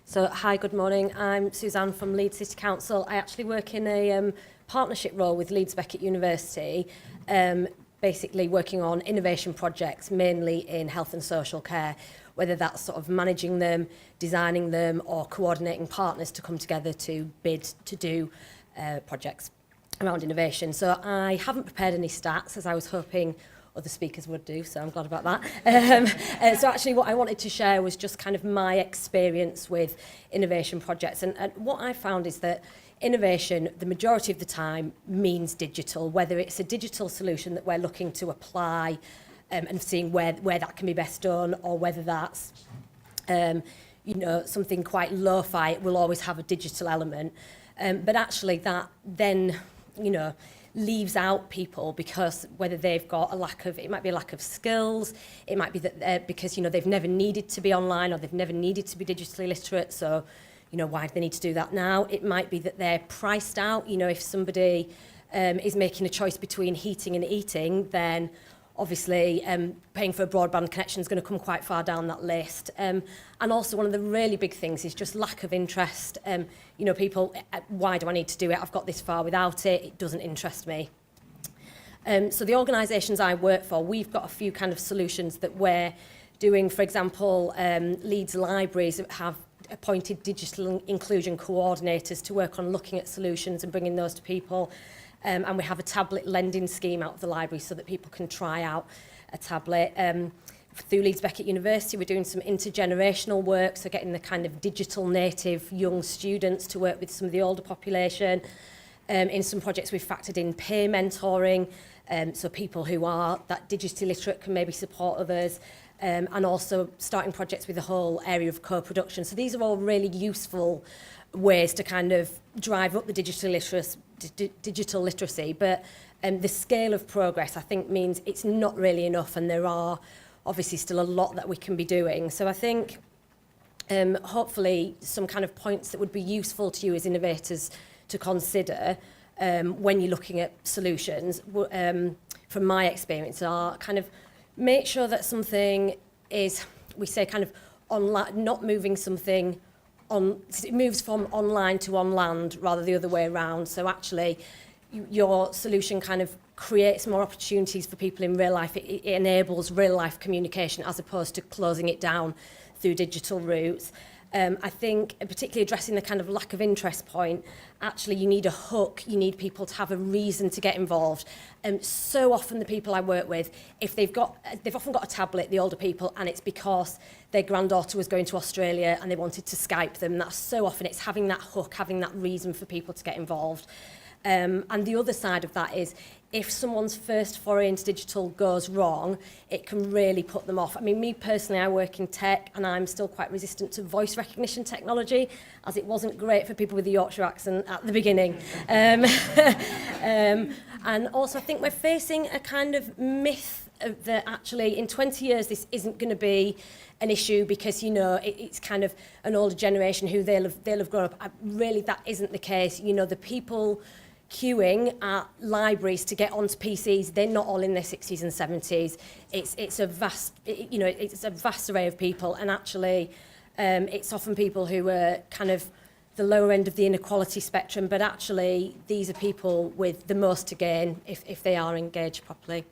So, hi, good morning. I'm Suzanne from Leeds City Council. I actually work in a partnership role with Leeds Beckett University, basically working on innovation projects, mainly in health and social care, whether that's sort of managing them, designing them, or coordinating partners to come together to bid to do projects around innovation. So I haven't prepared any stats, as I was hoping other speakers would do, so I'm glad about that. So actually what I wanted to share was just kind of my experience with innovation projects. And what I found is that innovation, the majority of the time, means digital, whether it's a digital solution that we're looking to apply and seeing where that can be best done, or whether that's something quite lo-fi, it will always have a digital element. But actually that then, leaves out people because whether they've got it might be a lack of skills, it might be that because, they've never needed to be online or they've never needed to be digitally literate, so, why do they need to do that now? It might be that they're priced out, if somebody is making a choice between heating and eating, then obviously paying for a broadband connection is going to come quite far down that list. And also one of the really big things is just lack of interest. People, why do I need to do it? I've got this far without it. It doesn't interest me. So the organisations I work for, we've got a few kind of solutions that we're doing. For example, Leeds Libraries have appointed digital inclusion coordinators to work on looking at solutions and bringing those to people. And we have a tablet lending scheme out of the library so that people can try out a tablet. Through Leeds Beckett University, we're doing some intergenerational work, so getting the kind of digital native young students to work with some of the older population. In some projects, we've factored in peer mentoring, so people who are that digitally literate can maybe support others, and also starting projects with the whole area of co-production. So these are all really useful ways to kind of drive up the digital literacy, but the scale of progress, I think, means it's not really enough, and there are obviously still a lot that we can be doing. So I think hopefully some kind of points that would be useful to you as innovators to consider when you're looking at solutions, from my experience, are kind of make sure that something is, we say, kind of online, not moving something on, it moves from online to on land rather the other way around. So actually your solution kind of creates more opportunities for people in real life. It enables real life communication as opposed to closing it down through digital routes. I think particularly addressing the kind of lack of interest point, actually you need a hook, you need people to have a reason to get involved. So often the people I work with, if they've often got a tablet, the older people, and it's because their granddaughter was going to Australia and they wanted to Skype them. That's so often it's having that hook, having that reason for people to get involved. And the other side of that is if someone's first foray into digital goes wrong, it can really put them off. I mean, me personally, I work in tech and I'm still quite resistant to voice recognition technology, as it wasn't great for people with the Yorkshire accent at the beginning. And also I think we're facing a kind of myth that actually in 20 years this isn't going to be an issue because, it's kind of an older generation who they'll have grown up. Really, that isn't the case. The people queuing at libraries to get onto PCs, they're not all in their 60s and 70s. It's a vast array of people, and actually it's often people who are kind of the lower end of the inequality spectrum, but actually these are people with the most to gain if they are engaged properly.